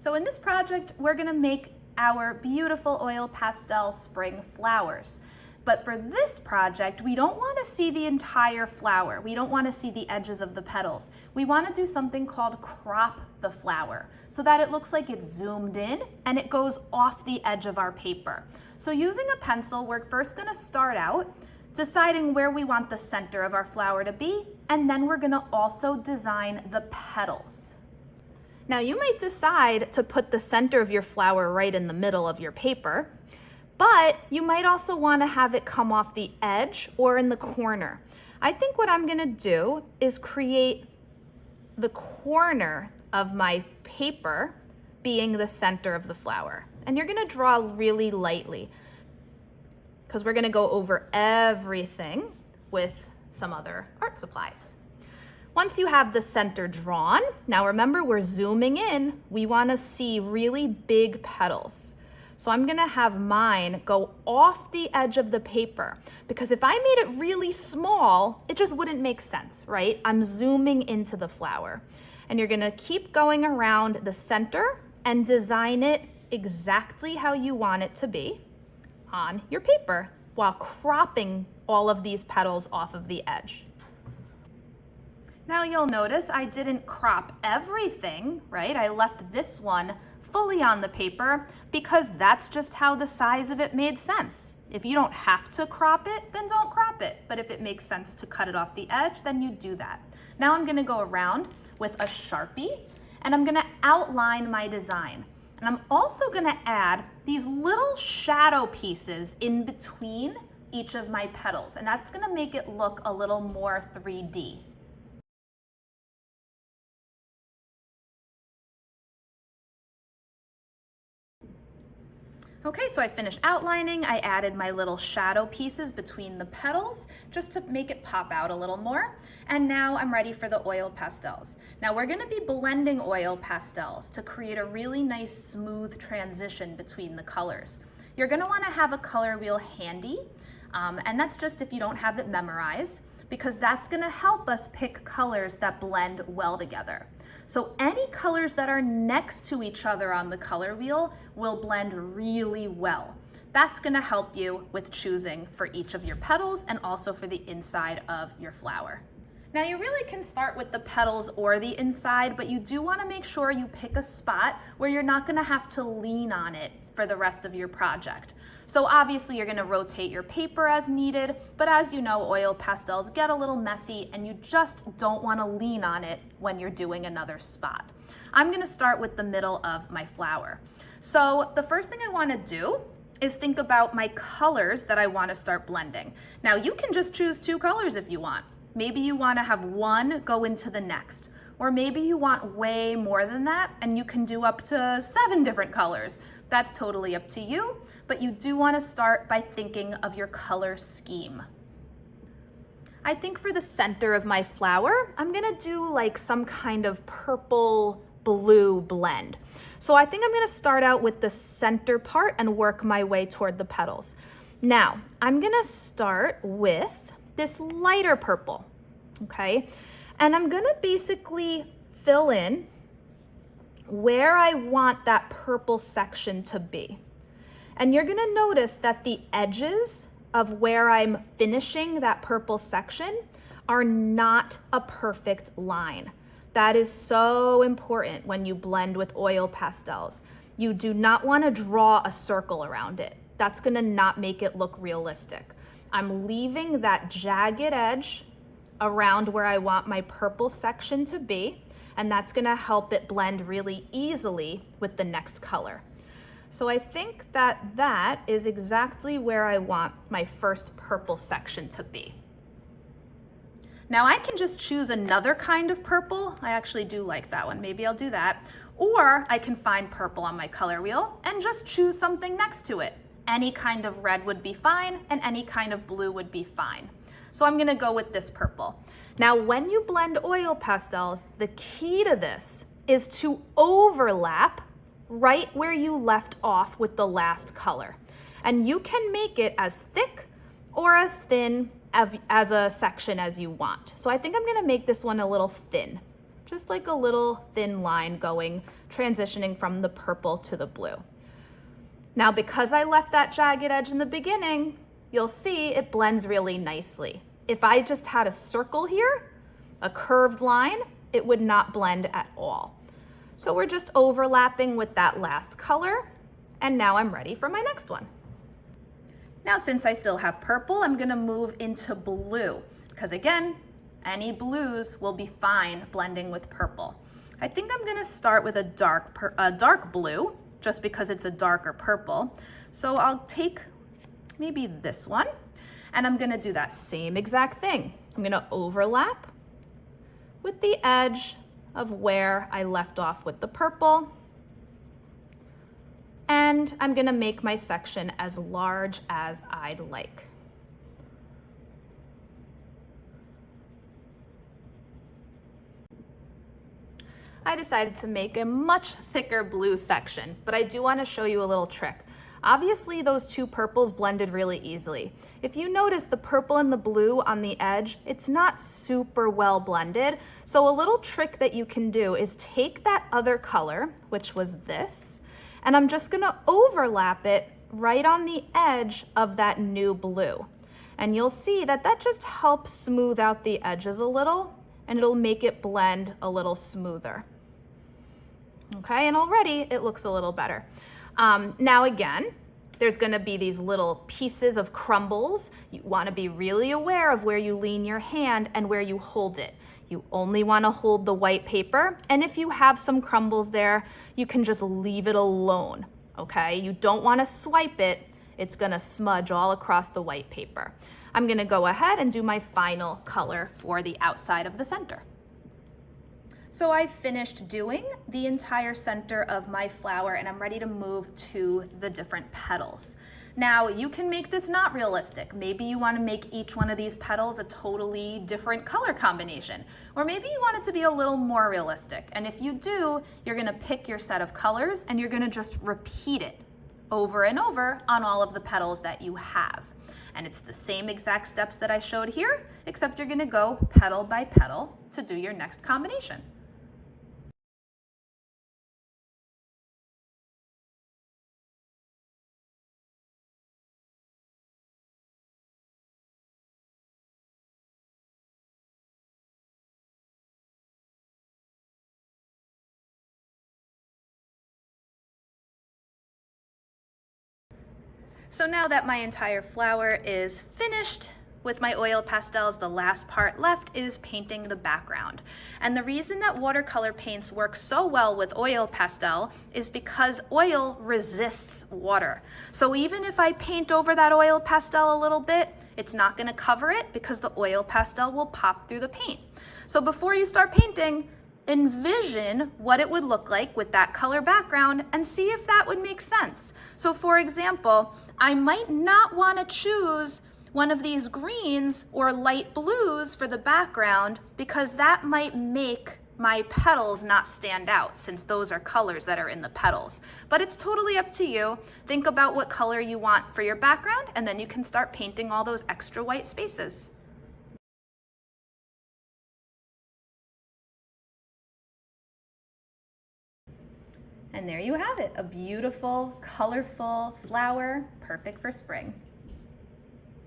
So in this project, we're gonna make our beautiful oil pastel spring flowers. But for this project, we don't wanna see the entire flower. We don't wanna see the edges of the petals. We wanna do something called crop the flower so that it looks like it's zoomed in and it goes off the edge of our paper. So using a pencil, we're first gonna start out deciding where we want the center of our flower to be, and then we're gonna also design the petals. Now you might decide to put the center of your flower right in the middle of your paper, but you might also want to have it come off the edge or in the corner. I think what I'm going to do is create the corner of my paper being the center of the flower. And you're going to draw really lightly because we're going to go over everything with some other art supplies. Once you have the center drawn, now remember we're zooming in, we want to see really big petals. So I'm gonna have mine go off the edge of the paper because if I made it really small, it just wouldn't make sense, right? I'm zooming into the flower. And you're gonna keep going around the center and design it exactly how you want it to be on your paper while cropping all of these petals off of the edge. Now you'll notice I didn't crop everything, right? I left this one fully on the paper because that's just how the size of it made sense. If you don't have to crop it, then don't crop it. But if it makes sense to cut it off the edge, then you do that. Now I'm gonna go around with a Sharpie and I'm gonna outline my design. And I'm also gonna add these little shadow pieces in between each of my petals. And that's gonna make it look a little more 3D. Okay, so I finished outlining. I added my little shadow pieces between the petals just to make it pop out a little more. And now I'm ready for the oil pastels. Now we're gonna be blending oil pastels to create a really nice smooth transition between the colors. You're gonna wanna have a color wheel handy, and that's just if you don't have it memorized, because that's gonna help us pick colors that blend well together. So any colors that are next to each other on the color wheel will blend really well. That's gonna help you with choosing for each of your petals and also for the inside of your flower. Now you really can start with the petals or the inside, but you do wanna make sure you pick a spot where you're not gonna have to lean on it for the rest of your project. So obviously you're gonna rotate your paper as needed, but as you know, oil pastels get a little messy and you just don't wanna lean on it when you're doing another spot. I'm gonna start with the middle of my flower. So the first thing I wanna do is think about my colors that I wanna start blending. Now you can just choose 2 colors if you want. Maybe you wanna have one go into the next, or maybe you want way more than that and you can do up to 7 different colors. That's totally up to you, but you do want to start by thinking of your color scheme. I think for the center of my flower, I'm gonna do like some kind of purple blue blend. So I think I'm gonna start out with the center part and work my way toward the petals. Now, I'm gonna start with this lighter purple, okay? And I'm gonna basically fill in where I want that purple section to be. And you're gonna notice that the edges of where I'm finishing that purple section are not a perfect line. That is so important when you blend with oil pastels. You do not wanna draw a circle around it. That's gonna not make it look realistic. I'm leaving that jagged edge around where I want my purple section to be, and that's gonna help it blend really easily with the next color. So I think that that is exactly where I want my first purple section to be. Now I can just choose another kind of purple. I actually do like that one. Maybe I'll do that. Or I can find purple on my color wheel and just choose something next to it. Any kind of red would be fine and any kind of blue would be fine. So I'm gonna go with this purple. Now, when you blend oil pastels, the key to this is to overlap right where you left off with the last color. And you can make it as thick or as thin as a section as you want. So I think I'm gonna make this one a little thin. just like a little thin line going, transitioning from the purple to the blue. Now, because I left that jagged edge in the beginning, you'll see it blends really nicely. If I just had a circle here, a curved line, it would not blend at all. So we're just overlapping with that last color, and now I'm ready for my next one. Now, since I still have purple, I'm gonna move into blue, because again, any blues will be fine blending with purple. I think I'm gonna start with a dark blue, just because it's a darker purple. So I'll take maybe this one, and I'm gonna do that same exact thing. I'm gonna overlap with the edge of where I left off with the purple, and I'm gonna make my section as large as I'd like. I decided to make a much thicker blue section, but I do want to show you a little trick. Obviously, those two purples blended really easily. If you notice the purple and the blue on the edge, it's not super well blended. So a little trick that you can do is take that other color, which was this, and I'm just gonna overlap it right on the edge of that new blue. And you'll see that that just helps smooth out the edges a little, and it'll make it blend a little smoother. Okay, and already it looks a little better. Now again, there's gonna be these little pieces of crumbles. You wanna be really aware of where you lean your hand and where you hold it. You only wanna hold the white paper, and if you have some crumbles there, you can just leave it alone, okay? You don't wanna swipe it. It's gonna smudge all across the white paper. I'm gonna go ahead and do my final color for the outside of the center. So I finished doing the entire center of my flower, and I'm ready to move to the different petals. Now, you can make this not realistic. Maybe you want to make each one of these petals a totally different color combination, or maybe you want it to be a little more realistic. And if you do, you're going to pick your set of colors and you're going to just repeat it over and over on all of the petals that you have. And it's the same exact steps that I showed here, except you're going to go petal by petal to do your next combination. So now that my entire flower is finished with my oil pastels, the last part left is painting the background. And the reason that watercolor paints work so well with oil pastel is because oil resists water. So even if I paint over that oil pastel a little bit, it's not gonna cover it because the oil pastel will pop through the paint. So before you start painting, envision what it would look like with that color background and see if that would make sense. So for example, I might not want to choose one of these greens or light blues for the background because that might make my petals not stand out, since those are colors that are in the petals. But it's totally up to you. Think about what color you want for your background, and then you can start painting all those extra white spaces. And there you have it, a beautiful, colorful flower, perfect for spring.